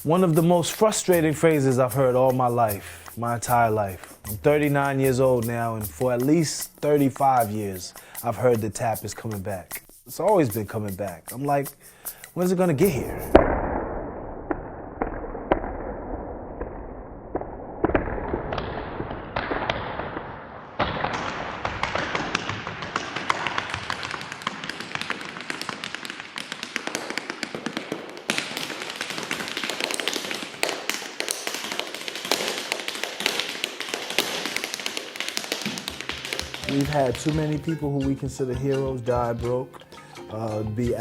One of the most frustrating phrases I've heard all my life, my entire life. I'm 39 years old now, and for at least 35 years, I've heard the tap is coming back. It's always been coming back. I'm like, when's it gonna get here? We've had too many people who we consider heroes die broke, be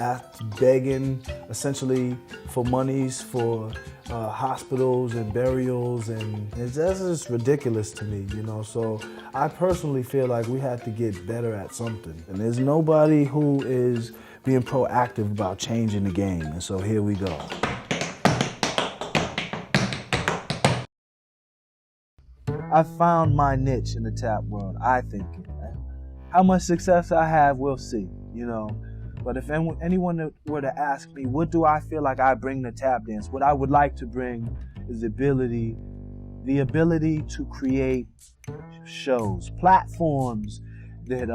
begging essentially for monies for hospitals and burials, and that's just ridiculous to me, you know. So I personally feel like we have to get better at something. And there's nobody who is being proactive about changing the game, and so here we go. I found my niche in the tap world, I think. How much success I have, we'll see, you know. But if anyone were to ask me, what do I feel like I bring to tap dance? What I would like to bring is the ability to create shows, platforms that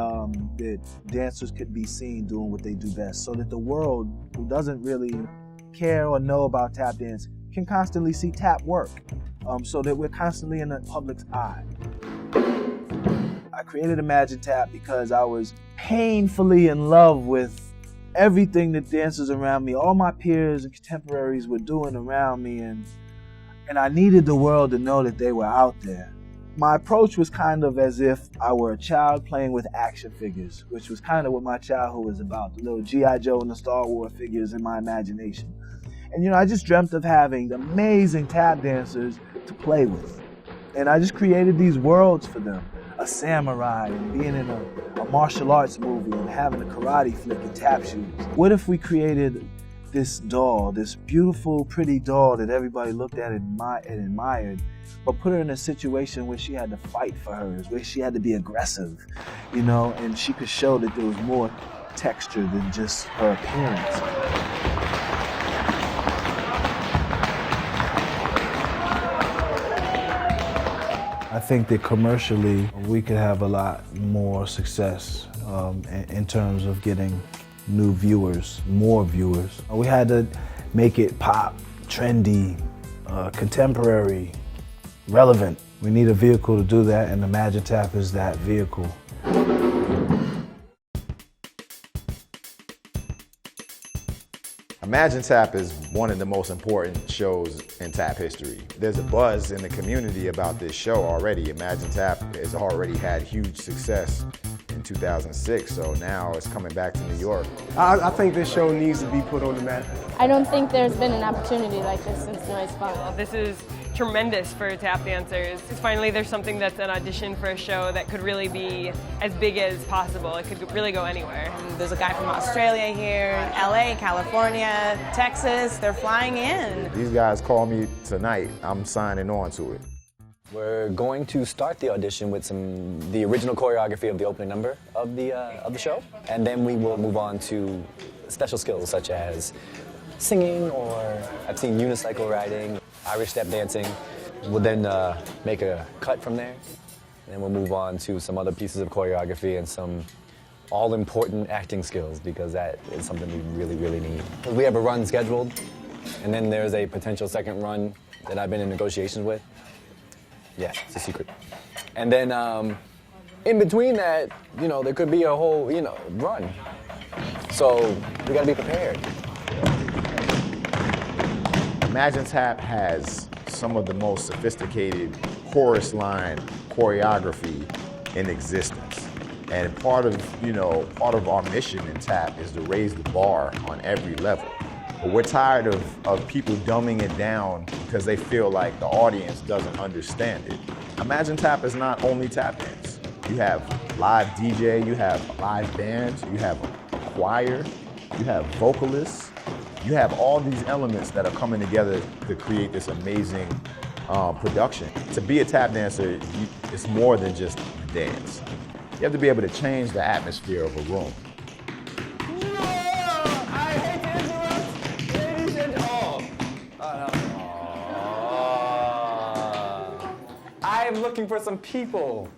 dancers could be seen doing what they do best, so that the world who doesn't really care or know about tap dance can constantly see tap work, so that we're constantly in the public's eye. I created Imagine Tap because I was painfully in love with everything that dancers around me, all my peers and contemporaries were doing around me, and I needed the world to know that they were out there. My approach was kind of as if I were a child playing with action figures, which was kind of what my childhood was about, the little G.I. Joe and the Star Wars figures in my imagination. And you know, I just dreamt of having amazing tap dancers to play with. And I just created these worlds for them. A samurai and being in a martial arts movie and having a karate flick and tap shoes. What if we created this doll, this beautiful, pretty doll that everybody looked at and admired, but put her in a situation where she had to fight for hers, where she had to be aggressive, you know, and she could show that there was more texture than just her appearance. I think that commercially we could have a lot more success in terms of getting new viewers, more viewers. We had to make it pop, trendy, contemporary, relevant. We need a vehicle to do that, and Imagine Tap is that vehicle. Imagine Tap is one of the most important shows in tap history. There's a buzz in the community about this show already. Imagine Tap has already had huge success in 2006, so now it's coming back to New York. I think this show needs to be put on the map. I don't think there's been an opportunity like this since Noise Funk. This is tremendous for tap dancers. Finally, there's something that's an audition for a show that could really be as big as possible. It could really go anywhere. There's a guy from Australia here, LA, California, Texas. They're flying in. These guys call me tonight. I'm signing on to it. We're going to start the audition with the original choreography of the opening number of the show, and then we will move on to special skills such as singing, or I've seen unicycle riding, Irish step dancing. We'll then make a cut from there, and then we'll move on to some other pieces of choreography and some all-important acting skills, because that is something we really, really need. We have a run scheduled, and then there's a potential second run that I've been in negotiations with. Yeah, it's a secret. And then in between that, you know, there could be a whole, you know, run. So we gotta be prepared. Imagine Tap has some of the most sophisticated chorus line choreography in existence. And part of our mission in tap is to raise the bar on every level. But we're tired of people dumbing it down because they feel like the audience doesn't understand it. Imagine Tap is not only tap dance. You have live DJ, you have live bands, you have a choir, you have vocalists, you have all these elements that are coming together to create this amazing production. To be a tap dancer, it's more than just dance. You have to be able to change the atmosphere of a room. I hate to interrupt, ladies and looking for some people.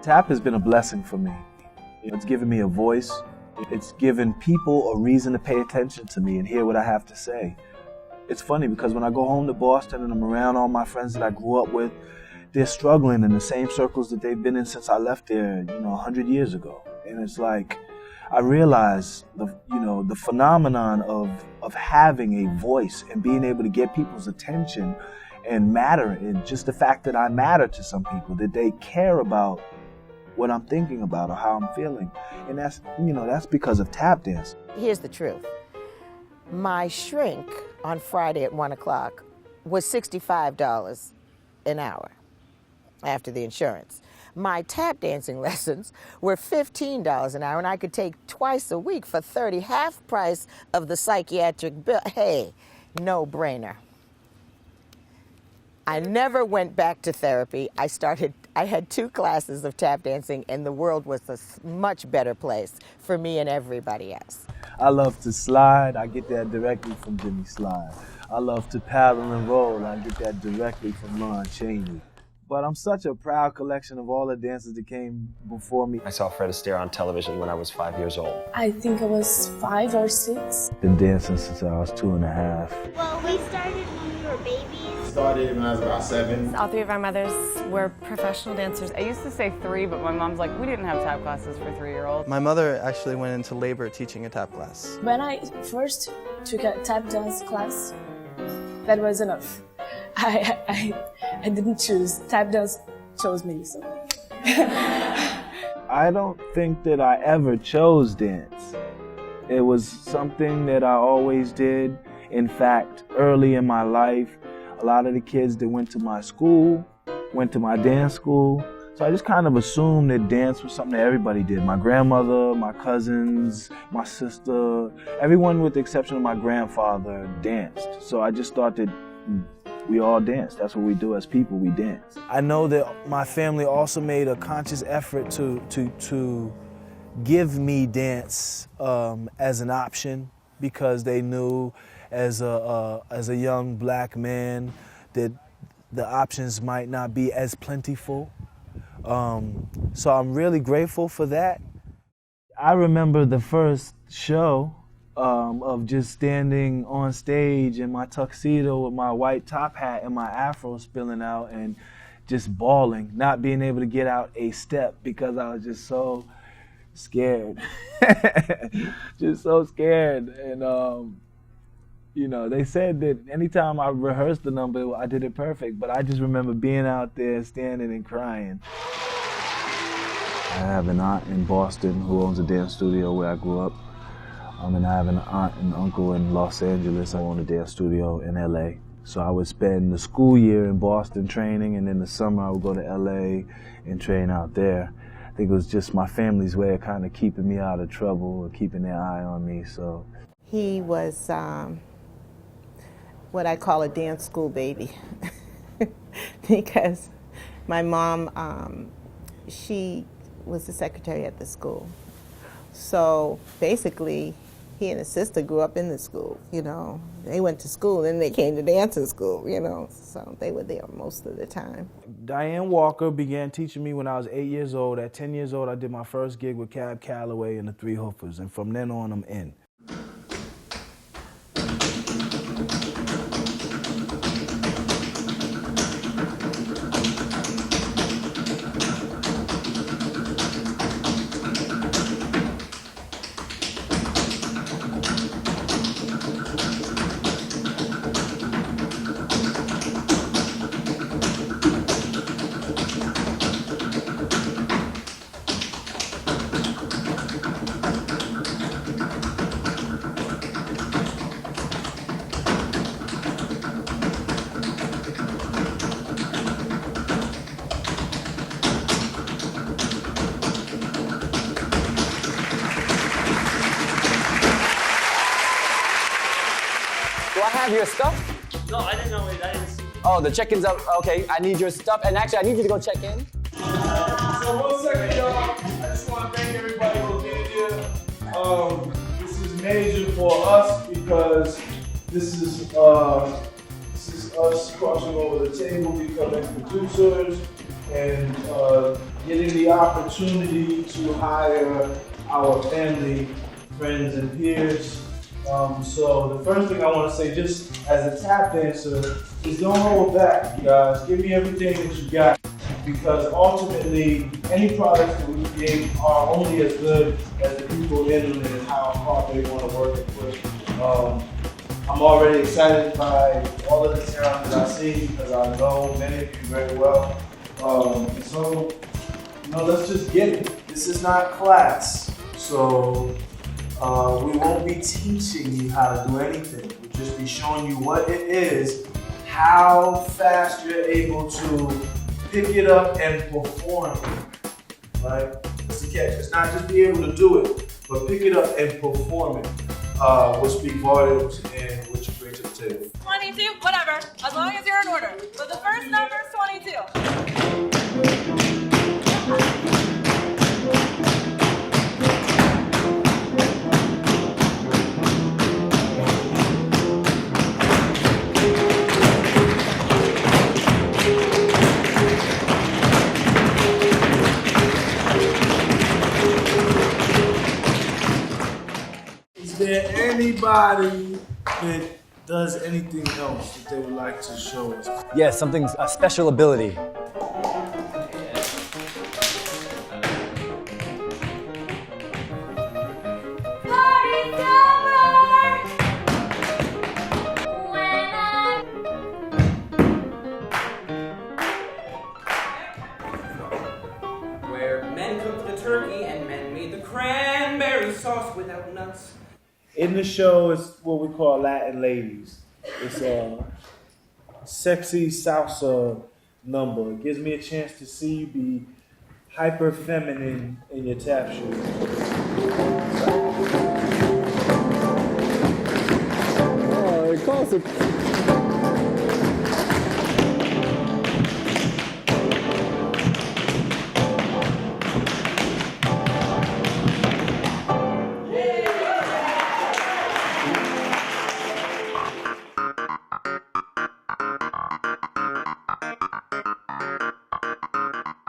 Tap has been a blessing for me. It's given me a voice. It's given people a reason to pay attention to me and hear what I have to say. It's funny because when I go home to Boston and I'm around all my friends that I grew up with, they're struggling in the same circles that they've been in since I left there, 100 years ago. And it's like, I realize the phenomenon of having a voice and being able to get people's attention and matter, and just the fact that I matter to some people, that they care about what I'm thinking about or how I'm feeling. And that's because of tap dance. Here's the truth. My shrink on Friday at 1 o'clock was $65 an hour after the insurance. My tap dancing lessons were $15 an hour, and I could take twice a week for $30, half price of the psychiatric bill. Hey, no brainer. I never went back to therapy. I had 2 classes of tap dancing, and the world was a much better place for me and everybody else. I love to slide. I get that directly from Jimmy Slide. I love to paddle and roll. I get that directly from Lon Chaney. But I'm such a proud collection of all the dancers that came before me. I saw Fred Astaire on television when I was 5 years old. I think I was 5 or 6. Been dancing since I was 2.5. Well, we started when we were babies. Started when I was about 7. All 3 of our mothers were professional dancers. I used to say 3, but my mom's like, we didn't have tap classes for 3-year-olds. My mother actually went into labor teaching a tap class. When I first took a tap dance class, that was enough. I didn't choose. Tap dance chose me, so. I don't think that I ever chose dance. It was something that I always did. In fact, early in my life, a lot of the kids that went to my school went to my dance school. So I just kind of assumed that dance was something that everybody did. My grandmother, my cousins, my sister, everyone with the exception of my grandfather danced. So I just thought that we all dance. That's what we do as people, we dance. I know that my family also made a conscious effort to give me dance as an option, because they knew as a young black man that the options might not be as plentiful. So I'm really grateful for that. I remember the first show of just standing on stage in my tuxedo with my white top hat and my afro spilling out and just bawling, not being able to get out a step because I was just so scared. Just so scared. And they said that anytime I rehearsed the number, I did it perfect, but I just remember being out there standing and crying. I have an aunt in Boston who owns a dance studio where I grew up. And I have an aunt and uncle in Los Angeles. I own a dance studio in LA. So I would spend the school year in Boston training, and in the summer I would go to LA and train out there. I think it was just my family's way of kind of keeping me out of trouble or keeping their eye on me. So He was what I call a dance school baby because my mom, she was the secretary at the school. So basically, he and his sister grew up in the school, They went to school, then they came to dancing school, So they were there most of the time. Diane Walker began teaching me when I was 8 years old. At 10 years old, I did my first gig with Cab Calloway and the Three Hoofers, and from then on, I'm in. Do I have your stuff? No, I didn't know it. I didn't see. Oh, the check-in's up. Okay, I need your stuff. And actually, I need you to go check in. So 1 second, y'all. This is major for us because this is us crossing over the table, becoming producers, and getting the opportunity to hire our family, friends, and peers. So the first thing I want to say, just as a tap dancer, is don't hold back, you guys. Give me everything that you got, because ultimately, any products that we create are only as good as the people in them and how hard they want to work and push. I'm already excited by all of the talent that I see, because I know many of you very well. So, let's just get it. This is not class, so we won't be teaching you how to do anything. We'll just be showing you what it is, how fast you're able to pick it up and perform it, right? That's the catch. It's not just be able to do it, but pick it up and perform it, which speak volumes and what you bring to the table. 22, whatever, as long as you're in order. So the first number is 22. Is there anybody that does anything else that they would like to show us? Yes, something, a special ability. Where men cooked the turkey and men made the cranberry sauce without nuts. In the show, it's what we call Latin Ladies. It's a sexy salsa number. It gives me a chance to see you be hyper feminine in your tap shoes. Oh, it calls it.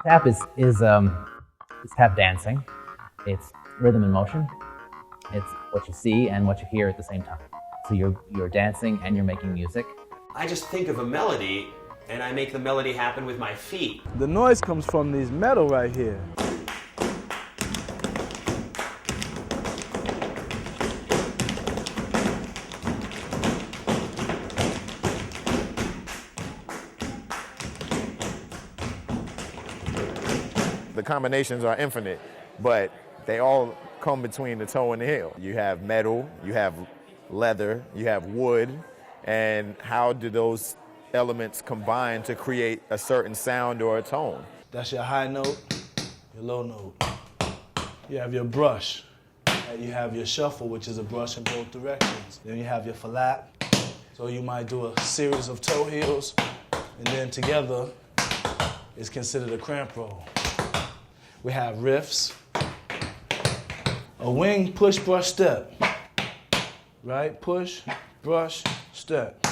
Tap is tap dancing. It's rhythm and motion. It's what you see and what you hear at the same time. So you're dancing and you're making music. I just think of a melody and I make the melody happen with my feet. The noise comes from these metal right here. The combinations are infinite, but they all come between the toe and the heel. You have metal, you have leather, you have wood, and how do those elements combine to create a certain sound or a tone? That's your high note, your low note. You have your brush. You have your shuffle, which is a brush in both directions. Then you have your flap. So you might do a series of toe heels, and then together is considered a cramp roll. We have riffs, a wing, push, brush, step, right? Push, brush, step.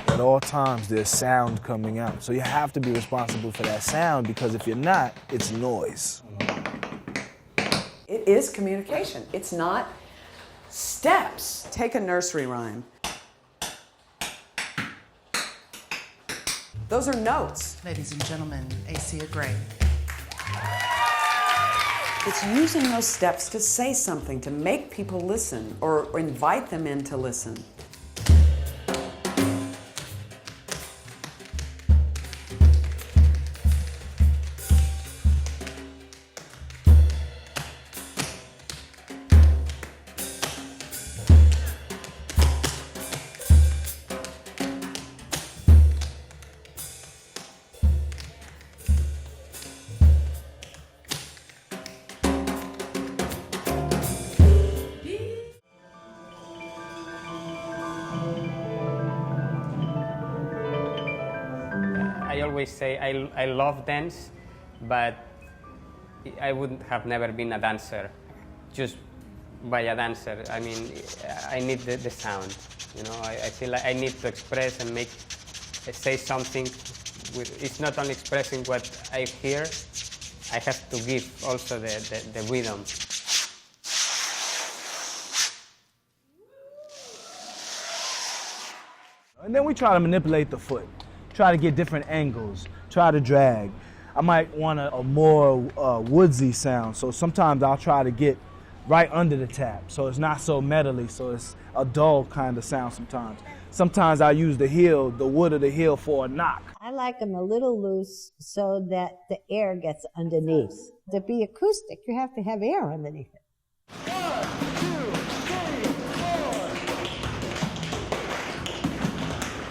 At all times, there's sound coming out. So you have to be responsible for that sound, because if you're not, it's noise. It is communication. It's not steps. Take a nursery rhyme. Those are notes. Ladies and gentlemen, AC Gray. It's using those steps to say something, to make people listen or invite them in to listen. always say I love dance, but I would have never been a dancer just by a dancer. I mean, I need the sound, you know. I feel like I need to express and say something. It's not only expressing what I hear, I have to give also the rhythm. And then we try to manipulate the foot, try to get different angles, try to drag. I might want a more woodsy sound, so sometimes I'll try to get right under the tap, so it's not so metally, so it's a dull kind of sound sometimes. Sometimes I use the heel, the wood of the heel for a knock. I like them a little loose so that the air gets underneath. To be acoustic, you have to have air underneath it.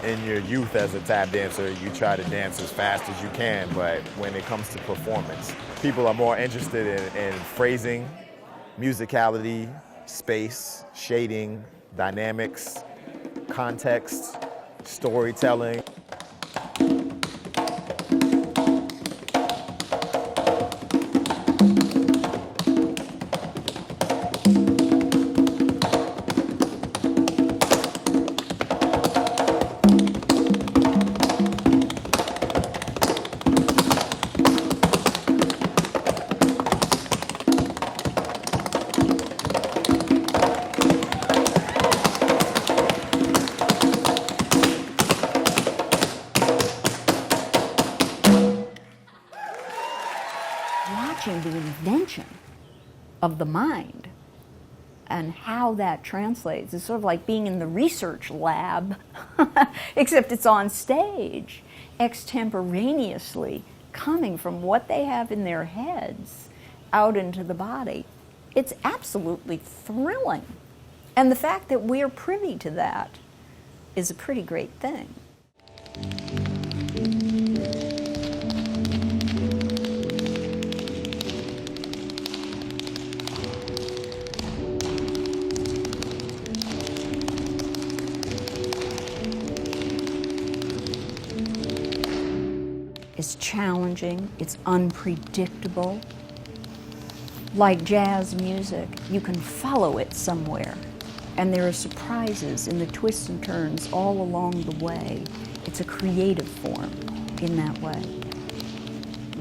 In your youth as a tap dancer, you try to dance as fast as you can, but when it comes to performance, people are more interested in phrasing, musicality, space, shading, dynamics, context, storytelling. Watching the invention of the mind and how that translates is sort of like being in the research lab, except it's on stage, extemporaneously coming from what they have in their heads out into the body. It's absolutely thrilling. And the fact that we're privy to that is a pretty great thing. It's challenging, it's unpredictable. Like jazz music, you can follow it somewhere, and there are surprises in the twists and turns all along the way. It's a creative form in that way,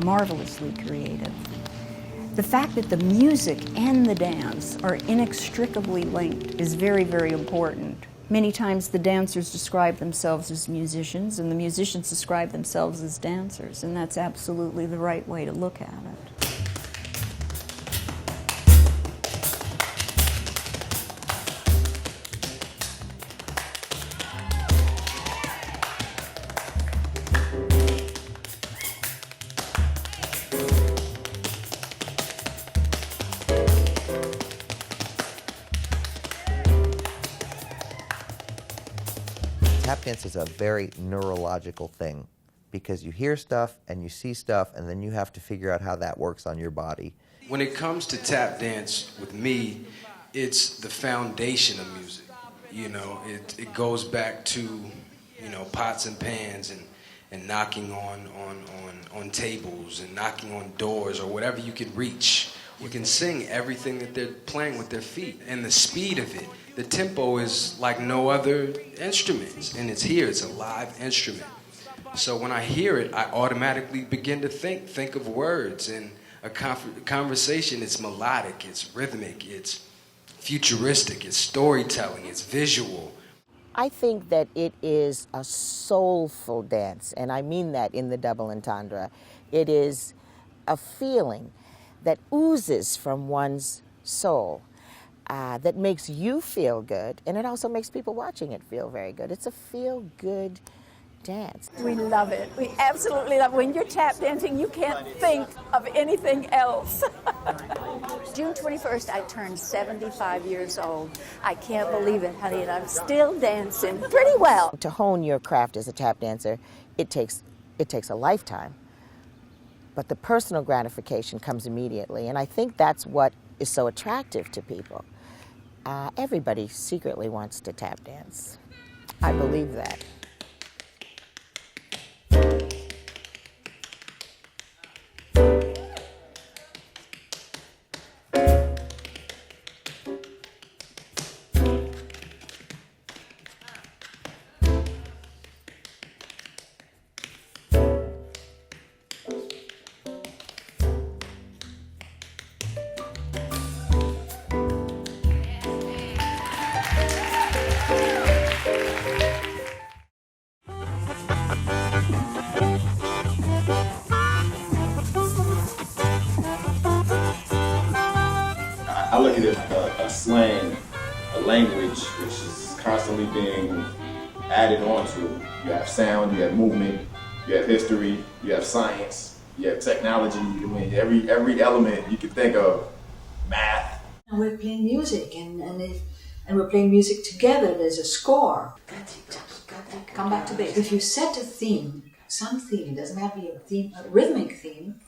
marvelously creative. The fact that the music and the dance are inextricably linked is very, very important. Many times the dancers describe themselves as musicians and the musicians describe themselves as dancers, and that's absolutely the right way to look at it. Tap dance is a very neurological thing because you hear stuff and you see stuff and then you have to figure out how that works on your body. When it comes to tap dance, with me, it's the foundation of music. You know, it goes back to, you know, pots and pans and knocking on tables and knocking on doors or whatever you can reach. You can sing everything that they're playing with their feet, and the speed of it. The tempo is like no other instrument, and it's here, it's a live instrument. So when I hear it, I automatically begin to think of words, and a conversation, it's melodic, it's rhythmic, it's futuristic, it's storytelling, it's visual. I think that it is a soulful dance, and I mean that in the double entendre. It is a feeling that oozes from one's soul. That makes you feel good, and it also makes people watching it feel very good. It's a feel-good dance. We love it. We absolutely love it. When you're tap dancing, you can't think of anything else. June 21st, I turned 75 years old. I can't believe it, honey, and I'm still dancing pretty well. To hone your craft as a tap dancer, it takes a lifetime. But the personal gratification comes immediately, and I think that's what is so attractive to people. Everybody secretly wants to tap dance. I believe that. I look at it like a slang, a language which is constantly being added onto. You have sound, you have movement, you have history, you have science, you have technology. I mean, every element you can think of, math. And we're playing music, and we're playing music together. There's a score. Come back to this. If you set a theme, some theme, it doesn't have to be a theme, a rhythmic theme,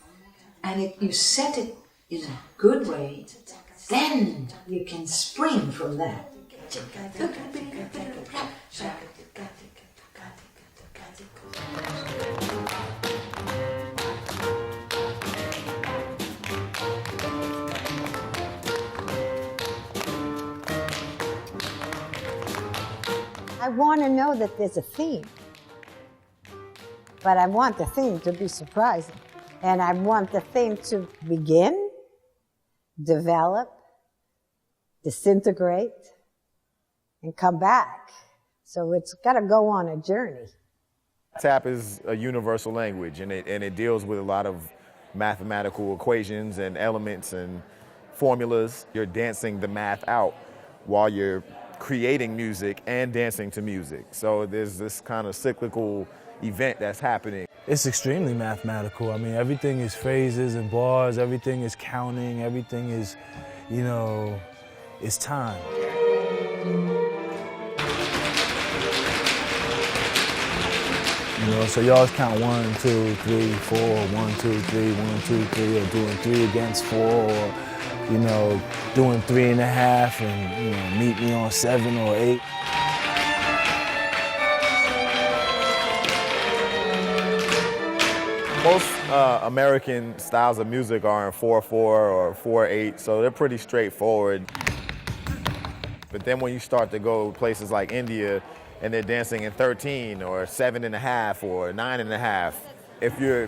and you set it in a good way, then you can spring from that. I want to know that there's a theme, but I want the theme to be surprising. And I want the theme to begin, develop, disintegrate, and come back. So it's got to go on a journey. Tap is a universal language, and it deals with a lot of mathematical equations and elements and formulas. You're dancing the math out while you're creating music and dancing to music. So there's this kind of cyclical event that's happening. It's extremely mathematical. I mean, everything is phrases and bars, everything is counting, everything is, you know, it's time. You know, so you always count 1, 2, 3, 4, 1, 2, 3, 1, 2, 3, or doing 3 against 4, or, you know, doing 3.5 and, you know, meet me on 7 or 8. Most American styles of music are in 4/4 or 4/8, so they're pretty straightforward. But then when you start to go places like India and they're dancing in 13 or 7.5 or 9.5, if you're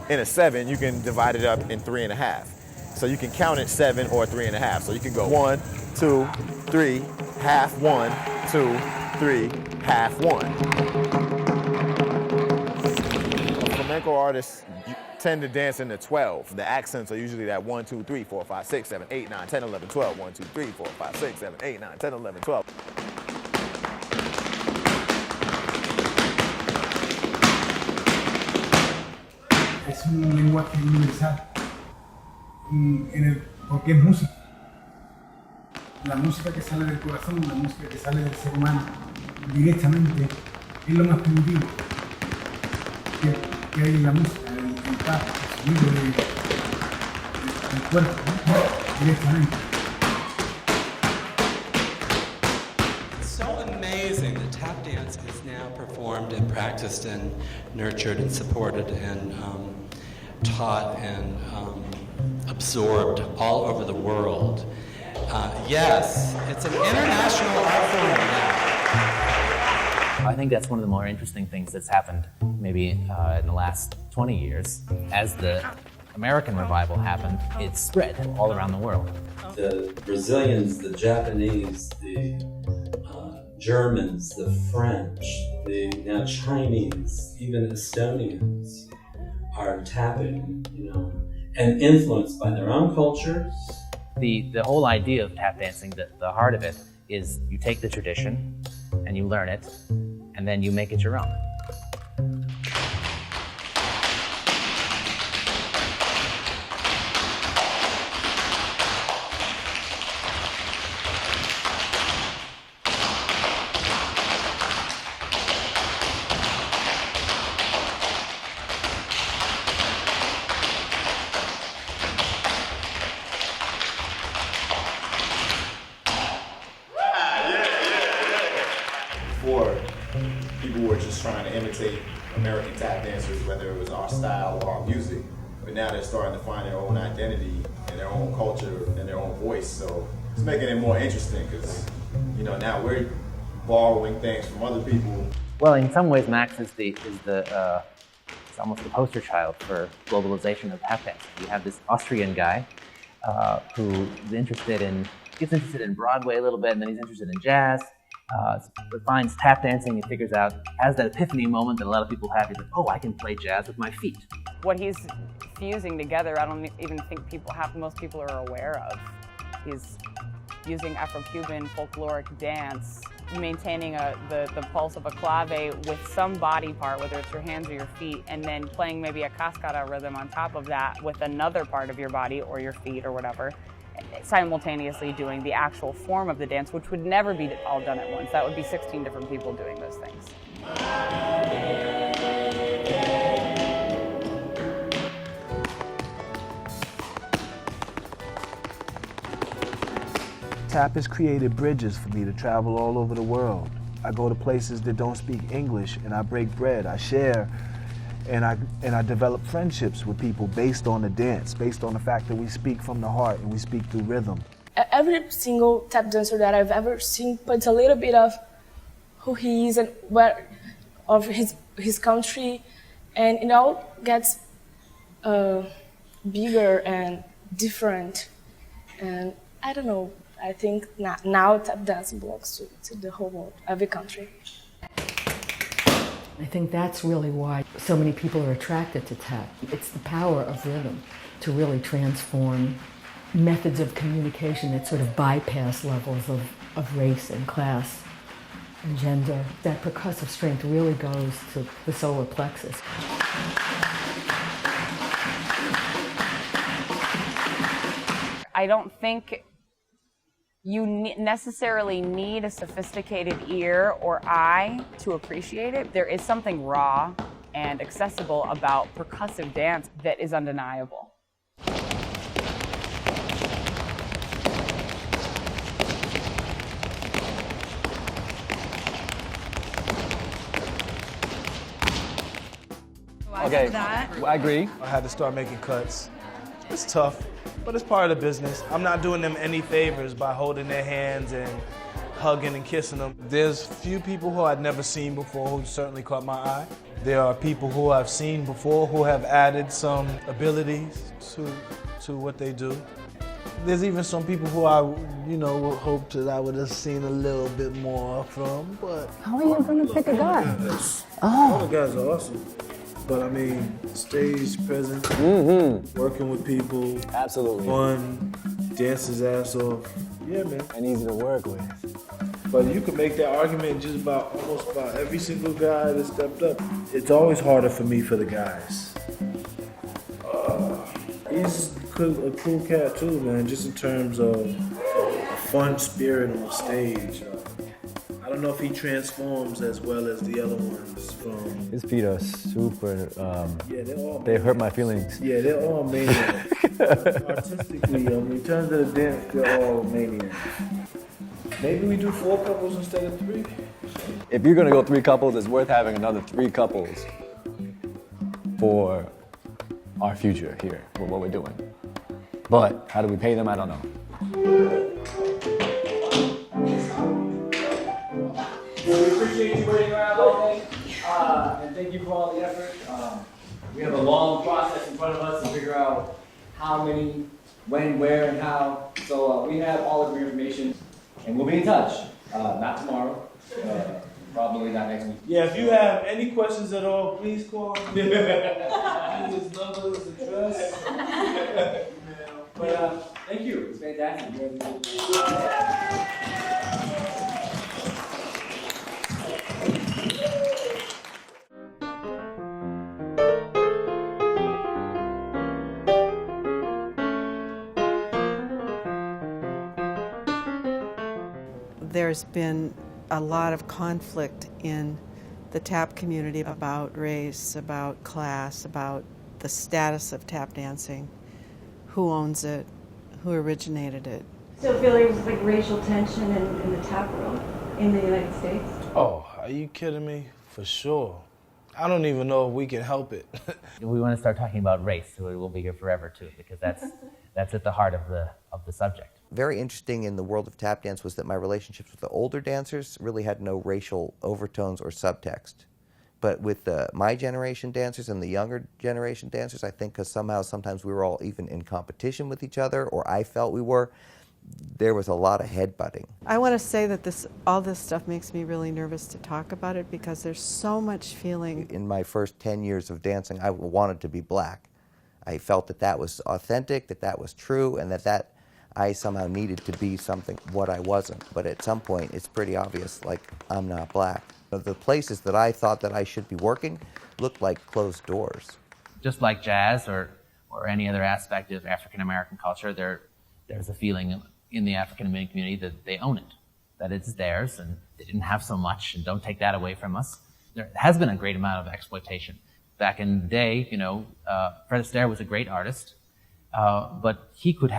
in a 7, you can divide it up in 3.5. So you can count it 7 or 3.5. So you can go 1, 2, 3, half 1, 2, 3, half 1. Flamenco artists tend to dance in the 12. The accents are usually that 1, 2, 3, 4, 5, 6, 7, 8, 9, 10, 11, 12. 1, 2, 3, 4, 5, 6, 7, 8, 9, 10, 11, 12. Es un lenguaje universal porque es música. La música que sale del corazón, la música que sale del ser humano directamente es lo más primitivo que hay en la música, el tap, el sonido del cuerpo, ¿no? Directamente. It's so amazing that tap dance is now performed and practiced and nurtured and supported and taught and absorbed all over the world. Yes, it's an international art form now. I think that's one of the more interesting things that's happened maybe in the last 20 years. As the American revival happened, it spread all around the world. The Brazilians, the Japanese, the Germans, the French, the now Chinese, even Estonians are tapping, you know, and influenced by their own cultures. The whole idea of tap dancing, the heart of it, is you take the tradition and you learn it, and then you make it your own. Before, people were just trying to imitate American tap dancers, whether it was our style or our music. But now they're starting to find their own identity and their own culture and their own voice. So it's making it more interesting because, you know, now we're borrowing things from other people. Well, in some ways, Max is it's almost the poster child for globalization of tap dancing. You have this Austrian guy who gets interested in Broadway a little bit, and then he's interested in jazz. Finds tap dancing, he figures out, has that epiphany moment that a lot of people have. He's like, oh, I can play jazz with my feet. What he's fusing together, I don't even think most people are aware of. He's using Afro-Cuban folkloric dance, maintaining the pulse of a clave with some body part, whether it's your hands or your feet, and then playing maybe a cascada rhythm on top of that with another part of your body or your feet or whatever, simultaneously doing the actual form of the dance, which would never be all done at once. That would be 16 different people doing those things. Tap has created bridges for me to travel all over the world. I go to places that don't speak English and I break bread, I share, and I develop friendships with people based on the dance, based on the fact that we speak from the heart and we speak through rhythm. Every single tap dancer that I've ever seen puts a little bit of who he is and where of his country, and it all gets bigger and different. And I don't know. I think now tap dance belongs to the whole world, every country. I think that's really why so many people are attracted to tap. It's the power of rhythm to really transform methods of communication that sort of bypass levels of race and class and gender. That percussive strength really goes to the solar plexus. I don't think you necessarily need a sophisticated ear or eye to appreciate it. There is something raw and accessible about percussive dance that is undeniable. Okay, I agree. I had to start making cuts. It's tough, but it's part of the business. I'm not doing them any favors by holding their hands and hugging and kissing them. There's few people who I'd never seen before who certainly caught my eye. There are people who I've seen before who have added some abilities to what they do. There's even some people who I, would hope that I would have seen a little bit more from, but... How are you going to pick a guy? All the guys are awesome. But I mean, stage presence, working with people, absolutely, fun, dance his ass off. Yeah, man. And easy to work with. But you can make that argument just about almost about every single guy that stepped up. It's always harder for me for the guys. He's a cool cat too, man, just in terms of a fun spirit on stage. I don't know if he transforms as well as the other ones from... His feet are super, yeah, they're all they hurt my feelings. Yeah, they're all maniacs. Artistically, in terms of the dance, they're all maniacs. Maybe we do 4 couples instead of 3. If you're gonna go 3 couples, it's worth having another 3 couples for our future here, with what we're doing. But how do we pay them? I don't know. We appreciate you waiting around all day, and thank you for all the effort. We have a long process in front of us to figure out how many, when, where, and how. So we have all of your information, and we'll be in touch. Not tomorrow, probably not next week. Yeah, if you have any questions at all, please call me. His number is address. But thank you. It's fantastic. There's been a lot of conflict in the tap community about race, about class, about the status of tap dancing, who owns it, who originated it. Still feel there's like racial tension in the tap world in the United States? Oh, are you kidding me? For sure. I don't even know if we can help it. We want to start talking about race, so we'll be here forever too, because that's at the heart of the subject. Very interesting in the world of tap dance was that my relationships with the older dancers really had no racial overtones or subtext. But with my generation dancers and the younger generation dancers, I think because sometimes we were all even in competition with each other, or I felt we were, there was a lot of headbutting. I want to say that all this stuff makes me really nervous to talk about it because there's so much feeling. In my first 10 years of dancing, I wanted to be black. I felt that was authentic, that was true, and that I somehow needed to be something what I wasn't. But at some point, it's pretty obvious, like, I'm not black. The places that I thought that I should be working looked like closed doors. Just like jazz or any other aspect of African American culture, there's a feeling in the African American community that they own it, that it's theirs, and they didn't have so much, and don't take that away from us. There has been a great amount of exploitation. Back in the day, Fred Astaire was a great artist, but he could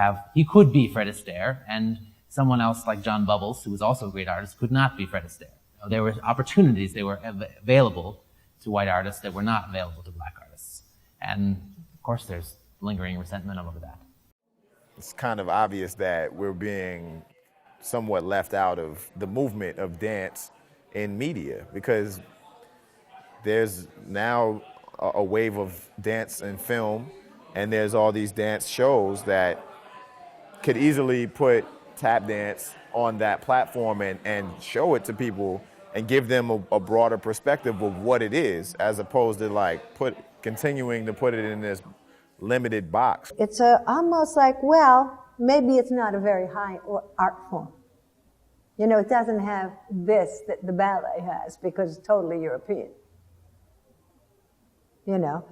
be Fred Astaire, and someone else like John Bubbles, who was also a great artist, could not be Fred Astaire. There were opportunities that were available to white artists that were not available to black artists. And of course there's lingering resentment over that. It's kind of obvious that we're being somewhat left out of the movement of dance in media, because there's now a wave of dance and film, and there's all these dance shows that could easily put tap dance on that platform and show it to people and give them a broader perspective of what it is, as opposed to like continuing to put it in this limited box. It's almost like, well, maybe it's not a very high art form. You know, it doesn't have this that the ballet has because it's totally European. You know,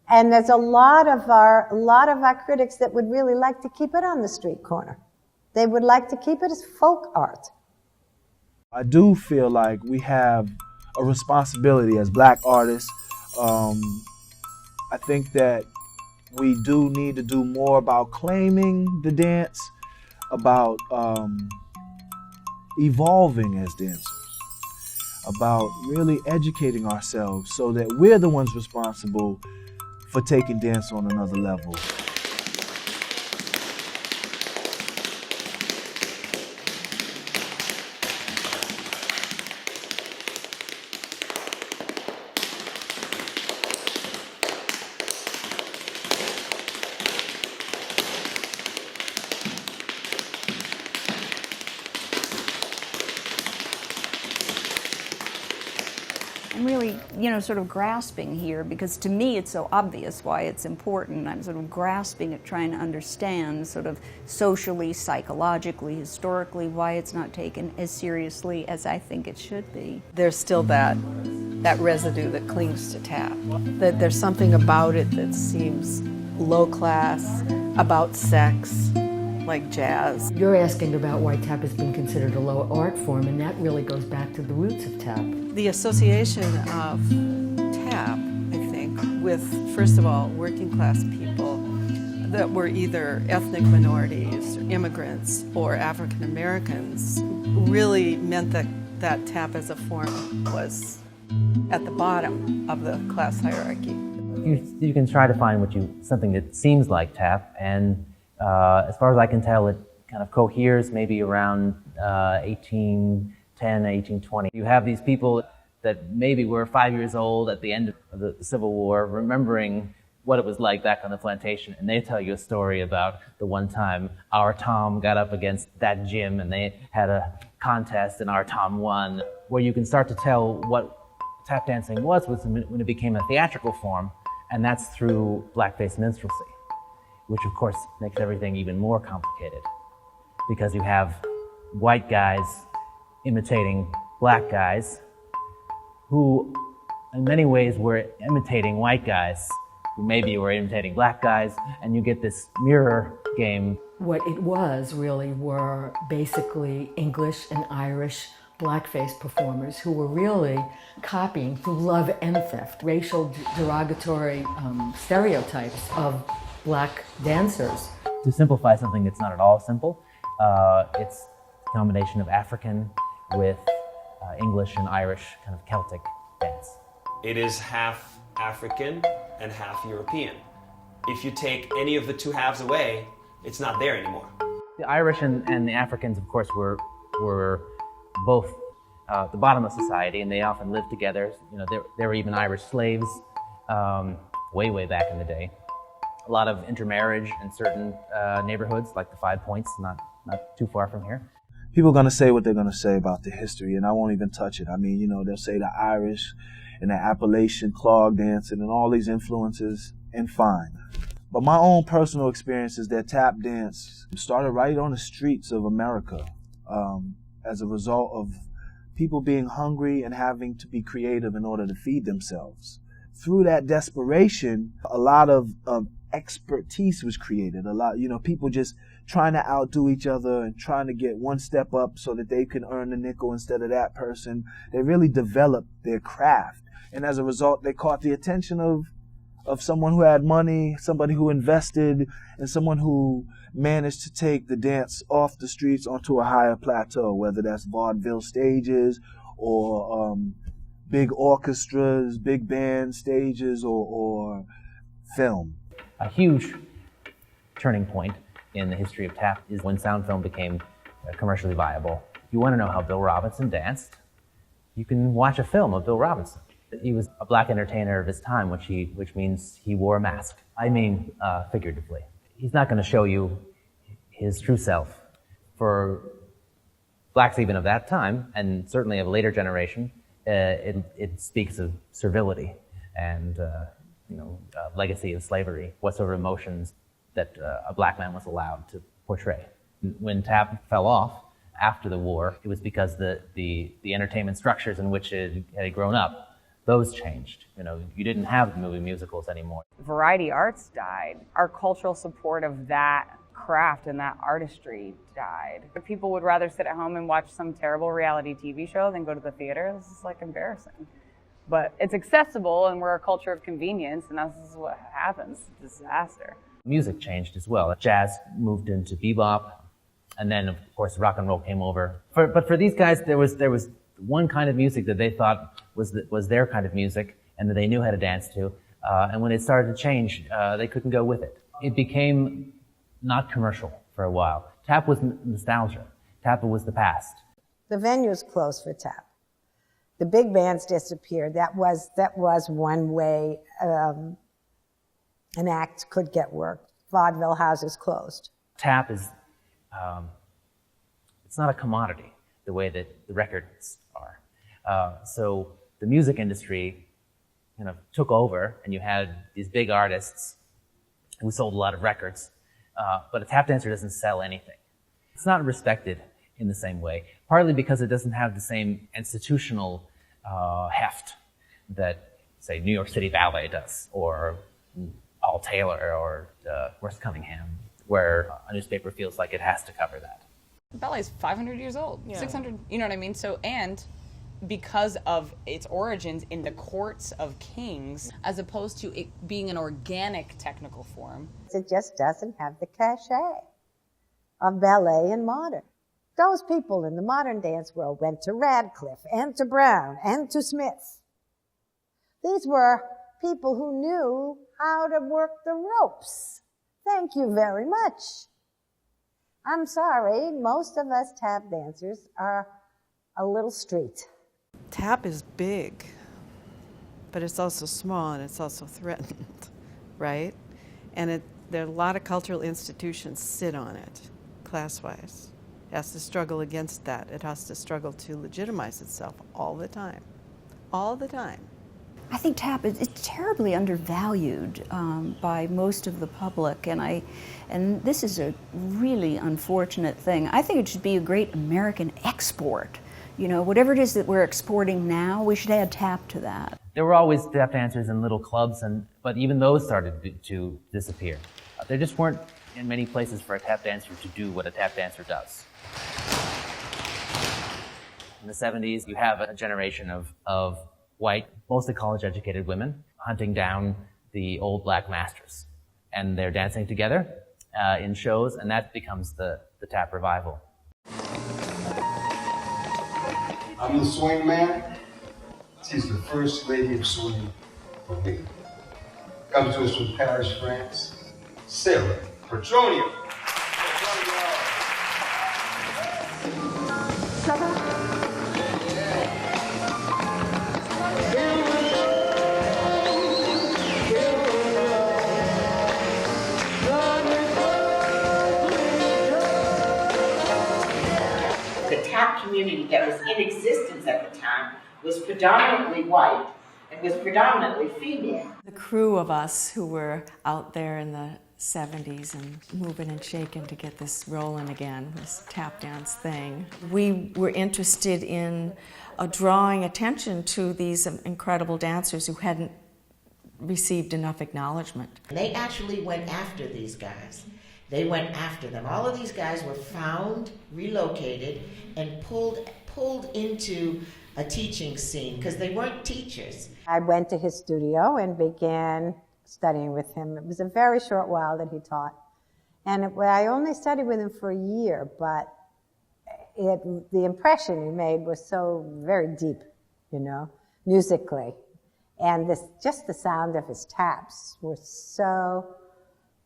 and there's a lot of our critics that would really like to keep it on the street corner. They would like to keep it as folk art. I do feel like we have a responsibility as black artists. I think that we do need to do more about claiming the dance, about evolving as dancers, about really educating ourselves so that we're the ones responsible for taking dance on another level. I'm really, sort of grasping here, because to me it's so obvious why it's important. I'm sort of grasping at trying to understand sort of socially, psychologically, historically, why it's not taken as seriously as I think it should be. There's still that residue that clings to tap. That there's something about it that seems low class, about sex, like jazz. You're asking about why tap has been considered a low art form, and that really goes back to the roots of tap. The association of tap, I think, with, first of all, working class people that were either ethnic minorities, or immigrants, or African Americans, really meant that tap as a form was at the bottom of the class hierarchy. You can try to find something that seems like tap, and as far as I can tell, it kind of coheres maybe around 1810, 1820. You have these people that maybe were 5 years old at the end of the Civil War, remembering what it was like back on the plantation, and they tell you a story about the one time our Tom got up against that Jim, and they had a contest, and our Tom won. Where you can start to tell what tap dancing was when it became a theatrical form, and that's through blackface minstrelsy, which of course makes everything even more complicated, because you have white guys imitating black guys who in many ways were imitating white guys who maybe were imitating black guys, and you get this mirror game. What it was really were basically English and Irish blackface performers who were really copying through love and theft racial derogatory stereotypes of black dancers. To simplify something that's not at all simple, it's a combination of African with English and Irish kind of Celtic dance. It is half African and half European. If you take any of the two halves away, it's not there anymore. The Irish and the Africans, of course, were both the bottom of society, and they often lived together. There were even Irish slaves way back in the day. A lot of intermarriage in certain neighborhoods, like the 5 Points, not too far from here. People are going to say what they're going to say about the history, and I won't even touch it. I mean, they'll say the Irish and the Appalachian clog dancing and all these influences, and fine. But my own personal experience is that tap dance started right on the streets of America as a result of people being hungry and having to be creative in order to feed themselves. Through that desperation, a lot of expertise was created. A lot, people just trying to outdo each other and trying to get one step up so that they can earn a nickel instead of that person. They really developed their craft. And as a result, they caught the attention of someone who had money, somebody who invested, and someone who managed to take the dance off the streets onto a higher plateau, whether that's vaudeville stages or big orchestras, big band stages, or film. A huge turning point in the history of tap is when sound film became commercially viable. If you want to know how Bill Robinson danced, you can watch a film of Bill Robinson. He was a black entertainer of his time, which means he wore a mask. I mean, figuratively. He's not going to show you his true self. For blacks even of that time, and certainly of a later generation, it speaks of servility and legacy of slavery, what sort of emotions that a black man was allowed to portray. When tap fell off after the war, it was because the entertainment structures in which it had grown up, those changed. You didn't have movie musicals anymore. Variety arts died. Our cultural support of that craft and that artistry died. People would rather sit at home and watch some terrible reality TV show than go to the theater. This is like embarrassing. But it's accessible, and we're a culture of convenience, and this is what happens. Disaster. Music changed as well. Jazz moved into bebop, and then of course rock and roll came over. But for these guys, there was one kind of music that they thought was their kind of music, and that they knew how to dance to. And when it started to change, they couldn't go with it. It became not commercial for a while. Tap was nostalgia. Tap was the past. The venues closed for tap. The big bands disappeared. That was one way an act could get work. Vaudeville houses closed. Tap is, it's not a commodity the way that the records are. So the music industry kind of took over, and you had these big artists who sold a lot of records, but a tap dancer doesn't sell anything. It's not respected in the same way, partly because it doesn't have the same institutional heft that, say, New York City Ballet does, or Paul Taylor, or Worth Cunningham, where a newspaper feels like it has to cover that. Ballet's 500 years old, Yeah. 600, you know what I mean? So, and because of its origins in the courts of kings, as opposed to it being an organic technical form. It just doesn't have the cachet of ballet and modern. Those people in the modern dance world went to Radcliffe and to Brown and to Smith. These were people who knew how to work the ropes. Thank you very much. I'm sorry, most of us tap dancers are a little street. Tap is big, but it's also small and it's also threatened, right? And there are a lot of cultural institutions sit on it, class-wise. It has to struggle against that. It has to struggle to legitimize itself all the time. All the time. I think tap is terribly undervalued by most of the public, and this is a really unfortunate thing. I think it should be a great American export. Whatever it is that we're exporting now, we should add tap to that. There were always tap dancers in little clubs, but even those started to disappear. There just weren't in many places for a tap dancer to do what a tap dancer does. In the 70s, you have a generation of white, mostly college-educated women hunting down the old black masters. And they're dancing together in shows, and that becomes the tap revival. I'm the swing man. She's the first lady of swing for me. Comes to us from Paris, France, Sarah Petronium. The tap community that was in existence at the time was predominantly white and was predominantly female. The crew of us who were out there in the 70s and moving and shaking to get this rolling again, this tap dance thing. We were interested in drawing attention to these incredible dancers who hadn't received enough acknowledgement. They actually went after these guys. They went after them. All of these guys were found, relocated, and pulled into a teaching scene because they weren't teachers. I went to his studio and began studying with him. It was a very short while that he taught. And I only studied with him for a year, but the impression he made was so very deep, you know, musically. And just the sound of his taps was so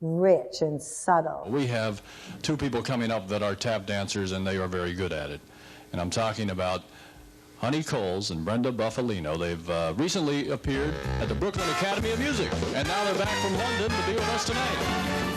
rich and subtle. We have two people coming up that are tap dancers, and they are very good at it. And I'm talking about Honey Coles and Brenda Buffalino. They've recently appeared at the Brooklyn Academy of Music, and now they're back from London to be with us tonight.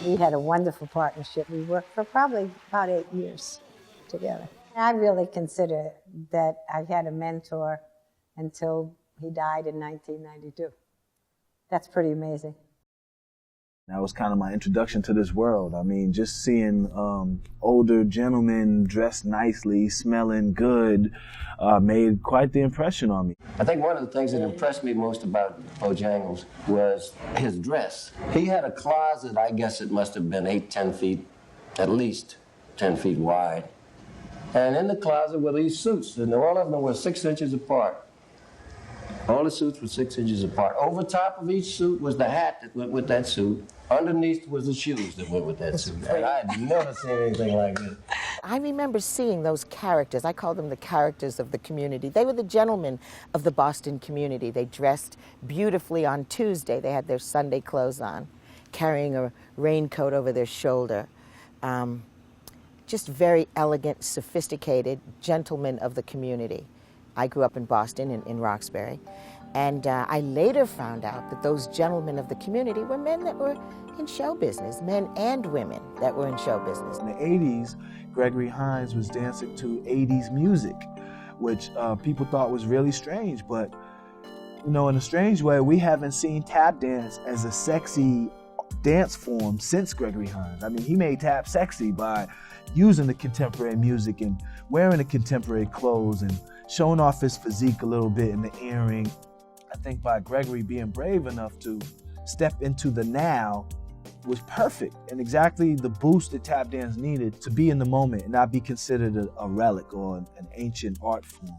We had a wonderful partnership. We worked for probably about 8 years together. I really consider that I had a mentor until he died in 1992. That's pretty amazing. That was kind of my introduction to this world. I mean, just seeing older gentlemen dressed nicely, smelling good, made quite the impression on me. I think one of the things that impressed me most about Bojangles was his dress. He had a closet, I guess it must have been 10 feet, at least 10 feet wide. And in the closet were these suits, and all of them were 6 inches apart. All the suits were 6 inches apart. Over top of each suit was the hat that went with that suit. Underneath was the shoes that went with that suit. And I had never seen anything like this. I remember seeing those characters. I call them the characters of the community. They were the gentlemen of the Boston community. They dressed beautifully on Tuesday. They had their Sunday clothes on, carrying a raincoat over their shoulder. Just very elegant, sophisticated gentlemen of the community. I grew up in Boston, in Roxbury, and I later found out that those gentlemen of the community were men that were in show business, men and women that were in show business. In the 80s, Gregory Hines was dancing to 80s music, which people thought was really strange, but you know, in a strange way, we haven't seen tap dance as a sexy dance form since Gregory Hines. I mean, he made tap sexy by using the contemporary music and wearing the contemporary clothes and showing off his physique a little bit in the earring. I think by Gregory being brave enough to step into the now was perfect and exactly the boost that tap dance needed to be in the moment and not be considered a relic or an ancient art form.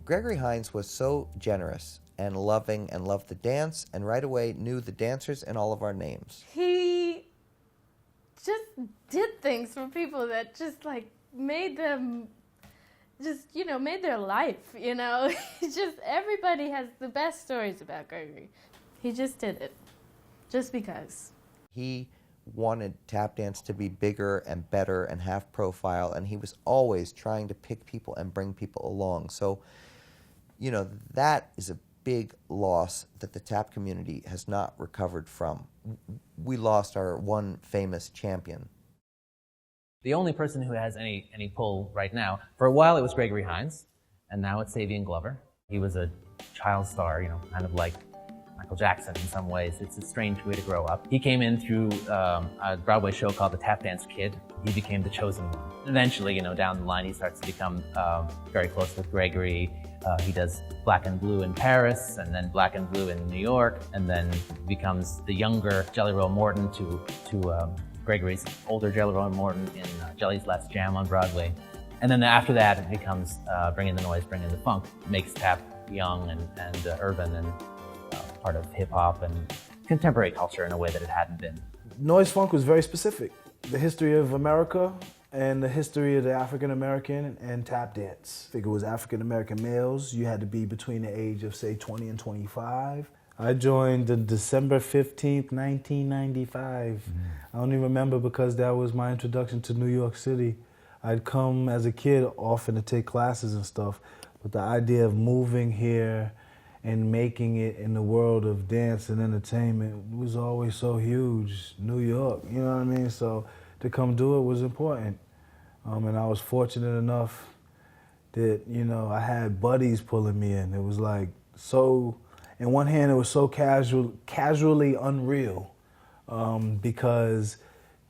Gregory Hines was so generous and loving and loved to dance, and right away knew the dancers and all of our names. He just did things for people that just like made them just, you know, made their life, you know. Just everybody has the best stories about Gregory. He just did it, just because. He wanted tap dance to be bigger and better and have profile, and he was always trying to pick people and bring people along. So, you know, that is a big loss that the tap community has not recovered from. We lost our one famous champion. The only person who has any pull right now, for a while it was Gregory Hines, and now it's Savion Glover. He was a child star, you know, kind of like Michael Jackson in some ways. It's a strange way to grow up. He came in through a Broadway show called The Tap Dance Kid. He became the chosen one. Eventually, you know, down the line, he starts to become very close with Gregory. He does Black and Blue in Paris, and then Black and Blue in New York, and then becomes the younger Jelly Roll Morton to Gregory's older Jelly Roll Morton in Jelly's Last Jam on Broadway. And then after that, it becomes Bring in the Noise, Bring in the Funk. Makes tap young and urban and part of hip-hop and contemporary culture in a way that it hadn't been. Noise funk was very specific. The history of America and the history of the African American and tap dance. I think it was African American males. You had to be between the age of, say, 20 and 25. I joined on December 15th, 1995. I only remember because that was my introduction to New York City. I'd come as a kid often to take classes and stuff, but the idea of moving here and making it in the world of dance and entertainment was always so huge. New York, you know what I mean? So to come do it was important. And I was fortunate enough that, you know, I had buddies pulling me in. It was like so, in one hand, it was so casually unreal because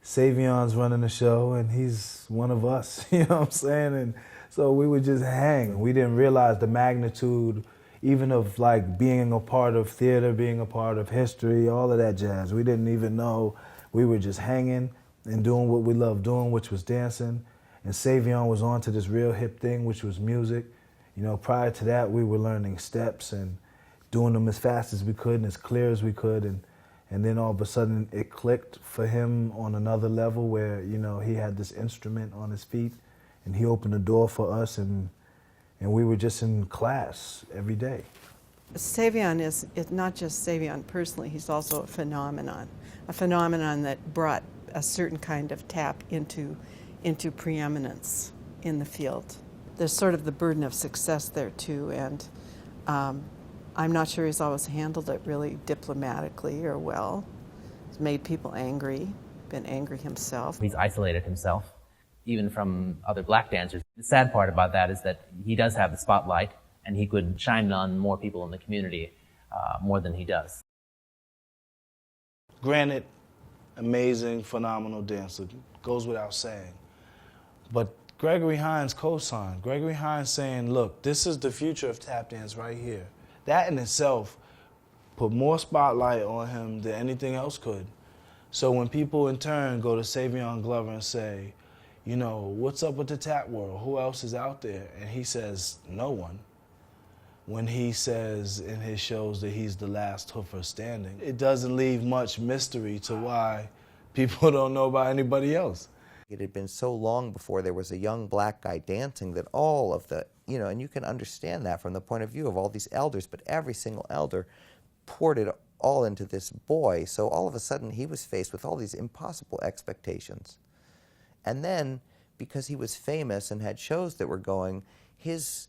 Savion's running the show and he's one of us, you know what I'm saying? And so we would just hang. We didn't realize the magnitude even of like being a part of theater, being a part of history, all of that jazz. We didn't even know. We were just hanging and doing what we loved doing, which was dancing. And Savion was on to this real hip thing, which was music. You know, prior to that, we were learning steps and doing them as fast as we could and as clear as we could. And then all of a sudden it clicked for him on another level where, you know, he had this instrument on his feet and he opened the door for us and we were just in class every day. Savion is not just Savion personally, he's also a phenomenon that brought a certain kind of tap into preeminence in the field. There's sort of the burden of success there too, and I'm not sure he's always handled it really diplomatically or well. He's made people angry, been angry himself. He's isolated himself, even from other black dancers. The sad part about that is that he does have the spotlight, and he could shine on more people in the community more than he does. Granted, amazing, phenomenal dancer, goes without saying. But Gregory Hines co-signed. Gregory Hines saying, look, this is the future of tap dance right here. That in itself put more spotlight on him than anything else could. So when people in turn go to Savion Glover and say, you know, what's up with the tap world? Who else is out there? And he says, no one. When he says in his shows that he's the last hoofer standing, it doesn't leave much mystery to why people don't know about anybody else. It had been so long before there was a young black guy dancing that all of the, you know, and you can understand that from the point of view of all these elders, but every single elder poured it all into this boy. So all of a sudden he was faced with all these impossible expectations. And then, because he was famous and had shows that were going, his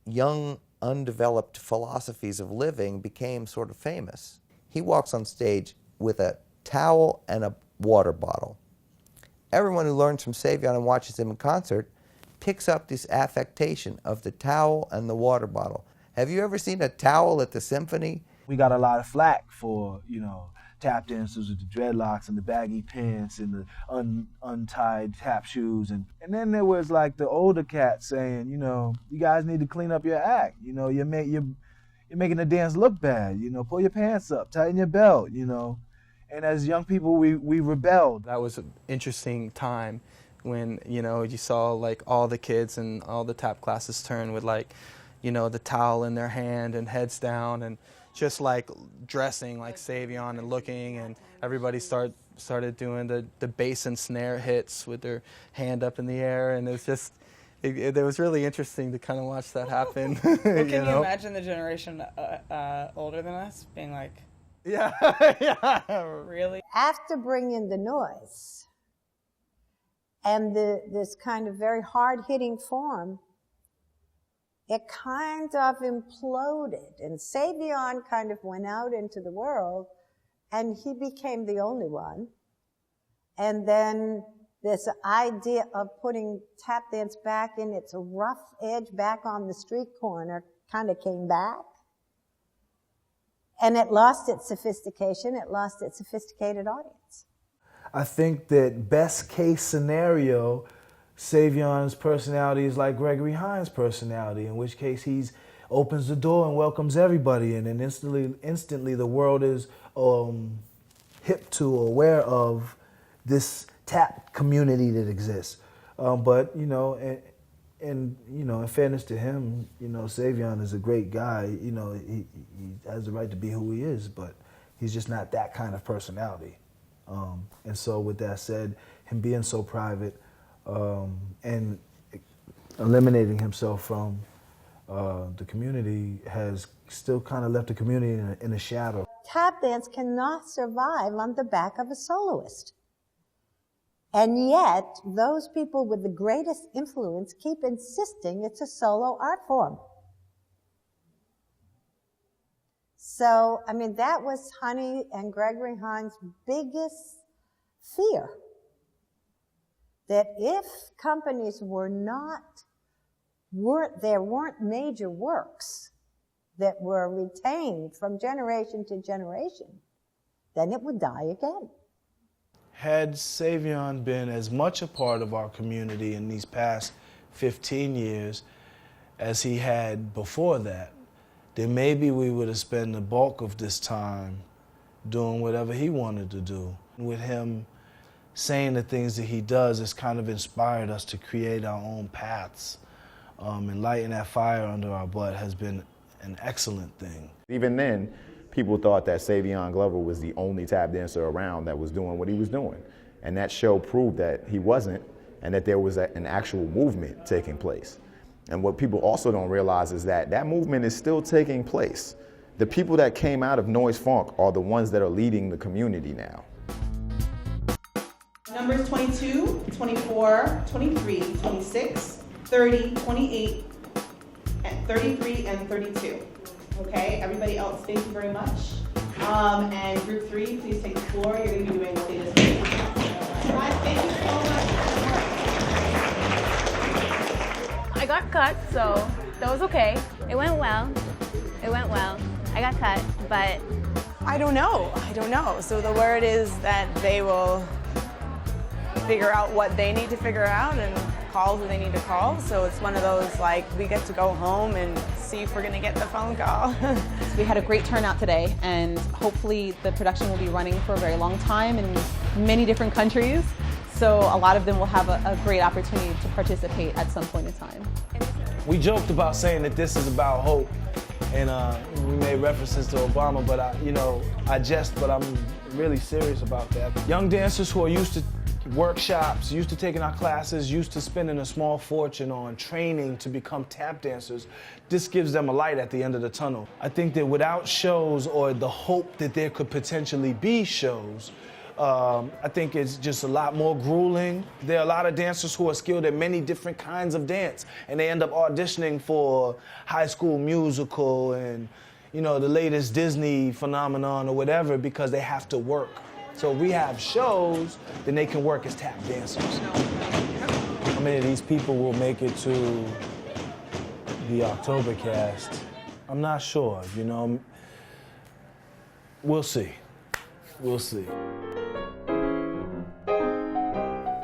young, undeveloped philosophies of living became sort of famous. He walks on stage with a towel and a water bottle. Everyone who learns from Savion and watches him in concert picks up this affectation of the towel and the water bottle. Have you ever seen a towel at the symphony? We got a lot of flack for, you know, tap dancers with the dreadlocks and the baggy pants and the untied tap shoes. And then there was like the older cats saying, you know, you guys need to clean up your act. You know, you're making the dance look bad. You know, pull your pants up, tighten your belt, you know. And as young people, we rebelled. That was an interesting time when, you know, you saw like all the kids and all the tap classes turn with like, you know, the towel in their hand and heads down and just like dressing like Savion and looking, and everybody started doing the bass and snare hits with their hand up in the air, and it was just, it was really interesting to kind of watch that happen. Well, can you imagine the generation older than us being like, yeah, yeah, really? After bringing the noise and this kind of very hard-hitting form, it kind of imploded, and Savion kind of went out into the world, and he became the only one. And then this idea of putting tap dance back in its rough edge back on the street corner kind of came back. And it lost its sophistication, it lost its sophisticated audience. I think that best case scenario, Savion's personality is like Gregory Hines' personality, in which case he opens the door and welcomes everybody, and then instantly the world is hip to or aware of this tap community that exists. But, you know, and you know, in fairness to him, you know, Savion is a great guy. You know, he has the right to be who he is, but he's just not that kind of personality. And so with that said, him being so private and eliminating himself from the community has still kind of left the community in a shadow. Tap dance cannot survive on the back of a soloist. And yet, those people with the greatest influence keep insisting it's a solo art form. So, I mean, that was Honey and Gregory Hahn's biggest fear. That if companies there weren't major works that were retained from generation to generation, then it would die again. Had Savion been as much a part of our community in these past 15 years as he had before that, then maybe we would have spent the bulk of this time doing whatever he wanted to do. With him saying the things that he does, it's kind of inspired us to create our own paths. And lighting that fire under our butt has been an excellent thing. Even then, people thought that Savion Glover was the only tap dancer around that was doing what he was doing. And that show proved that he wasn't, and that there was an actual movement taking place. And what people also don't realize is that that movement is still taking place. The people that came out of Noise Funk are the ones that are leading the community now. Numbers 22, 24, 23, 26, 30, 28, and 33, and 32. Okay, everybody else, thank you very much. And group 3, please take the floor. You're going to be doing what they just did. Thank you so much. I got cut, so that was okay. It went well. It went well. I got cut, but I don't know. So the word is that they will figure out what they need to figure out and call who they need to call. So it's one of those, like, we get to go home and see if we're going to get the phone call. We had a great turnout today, and hopefully the production will be running for a very long time in many different countries. So a lot of them will have a great opportunity to participate at some point in time. We joked about saying that this is about hope, and we made references to Obama, but I jest, but I'm really serious about that. Young dancers who are used to workshops, used to taking our classes, used to spending a small fortune on training to become tap dancers, this gives them a light at the end of the tunnel. I think that without shows, or the hope that there could potentially be shows, I think it's just a lot more grueling. There are a lot of dancers who are skilled at many different kinds of dance, and they end up auditioning for High School Musical and, the latest Disney phenomenon or whatever, because they have to work. So if we have shows, then they can work as tap dancers. How many of these people will make it to the Oktobercast? I'm not sure, We'll see. We'll see.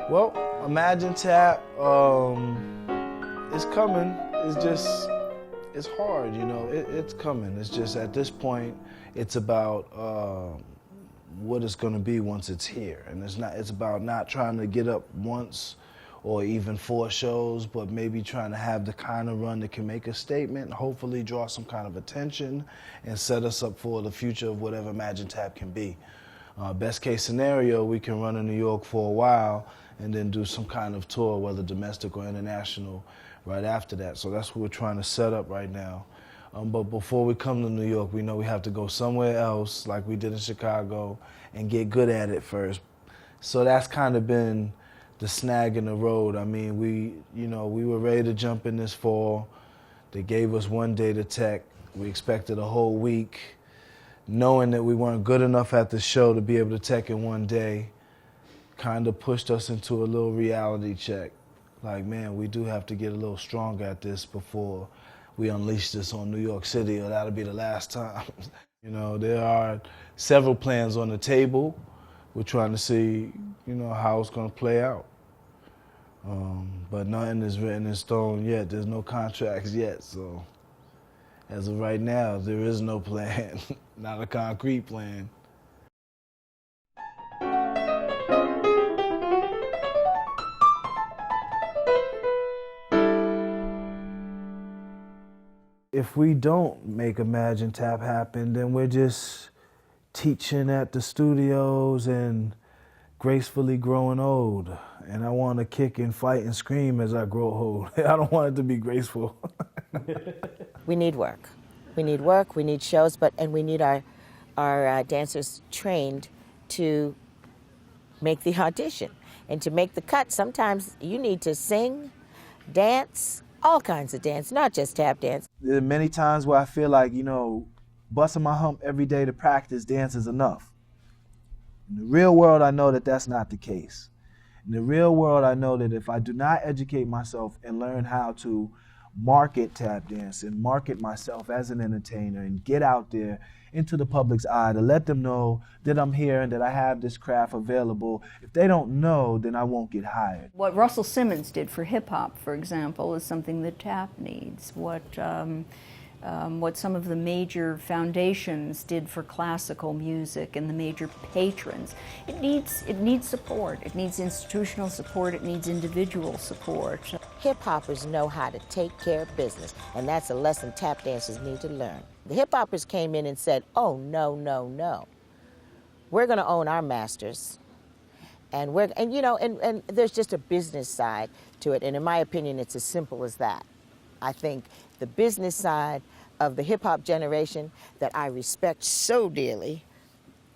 Well, Imagine Tap, it's coming. It's hard, it's coming. It's just at this point, it's about what it's going to be once it's here. And it's about not trying to get up once or even 4 shows, but maybe trying to have the kind of run that can make a statement, hopefully draw some kind of attention, and set us up for the future of whatever Imagine Tap can be. Best case scenario, we can run in New York for a while and then do some kind of tour, whether domestic or international, right after that. So that's what we're trying to set up right now. But before we come to New York, we know we have to go somewhere else, like we did in Chicago, and get good at it first. So that's kind of been the snag in the road. I mean, we were ready to jump in this fall. They gave us 1 day to tech. We expected a whole week. Knowing that we weren't good enough at the show to be able to tech in 1 day kind of pushed us into a little reality check. Like, man, we do have to get a little stronger at this before we unleash this on New York City, or that'll be the last time. There are several plans on the table. We're trying to see, how it's going to play out. But nothing is written in stone yet. There's no contracts yet. So as of right now, there is no plan, not a concrete plan. If we don't make Imagine Tap happen, then we're just teaching at the studios and gracefully growing old. And I want to kick and fight and scream as I grow old. I don't want it to be graceful. We need work. We need work, we need shows, and we need our dancers trained to make the audition. And to make the cut, sometimes you need to sing, dance, all kinds of dance, not just tap dance. There are many times where I feel like, busting my hump every day to practice dance is enough. In the real world, I know that that's not the case. In the real world, I know that if I do not educate myself and learn how to market tap dance and market myself as an entertainer and get out there into the public's eye to let them know that I'm here and that I have this craft available, if they don't know, then I won't get hired. What Russell Simmons did for hip-hop, for example, is something that tap needs. What some of the major foundations did for classical music and the major patrons. It needs support. It needs institutional support. It needs individual support. Hip-hoppers know how to take care of business, and that's a lesson tap dancers need to learn. The hip-hoppers came in and said, oh, no, no, no. We're going to own our masters. And there's just a business side to it, and in my opinion, it's as simple as that. I think the business side of the hip-hop generation that I respect so dearly,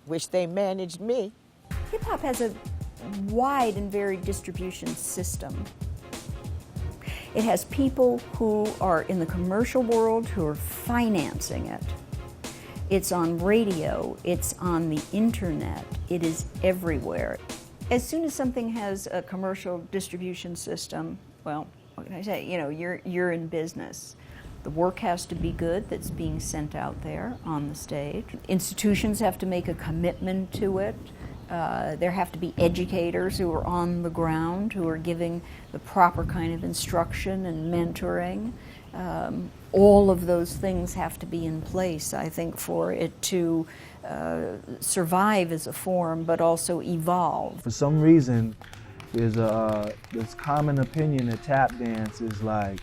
wish they managed me. Hip-hop has a wide and varied distribution system. It has people who are in the commercial world who are financing it. It's on radio, it's on the internet, it is everywhere. As soon as something has a commercial distribution system, well, what can I say? You're in business. The work has to be good that's being sent out there on the stage. Institutions have to make a commitment to it. There have to be educators who are on the ground, who are giving the proper kind of instruction and mentoring. All of those things have to be in place, I think, for it to survive as a form, but also evolve. For some reason, there's this common opinion that tap dance is like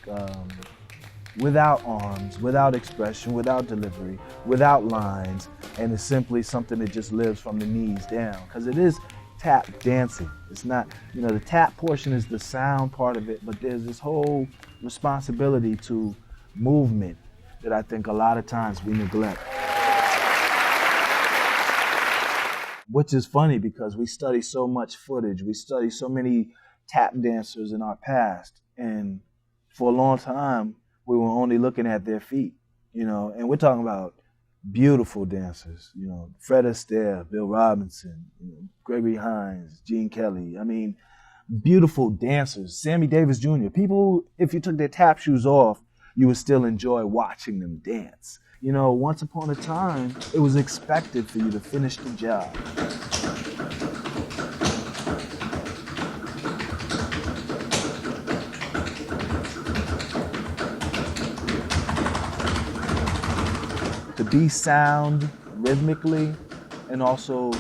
without arms, without expression, without delivery, without lines, and it's simply something that just lives from the knees down. Because it is tap dancing. It's not, the tap portion is the sound part of it, but there's this whole responsibility to movement that I think a lot of times we neglect. Which is funny because we study so much footage, we study so many tap dancers in our past, and for a long time, we were only looking at their feet, and we're talking about beautiful dancers, Fred Astaire, Bill Robinson, Gregory Hines, Gene Kelly. I mean, beautiful dancers, Sammy Davis Jr. People, if you took their tap shoes off, you would still enjoy watching them dance. Once upon a time, it was expected for you to finish the job. To be sound rhythmically and also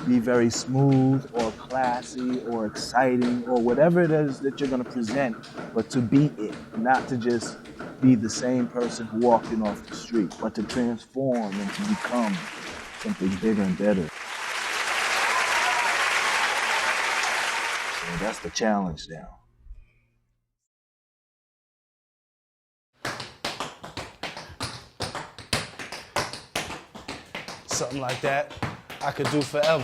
be very smooth or classy or exciting or whatever it is that you're going to present, but to be it, not to just be the same person who walked in off the street, but to transform and to become something bigger and better. So that's the challenge now. Something like that I could do forever.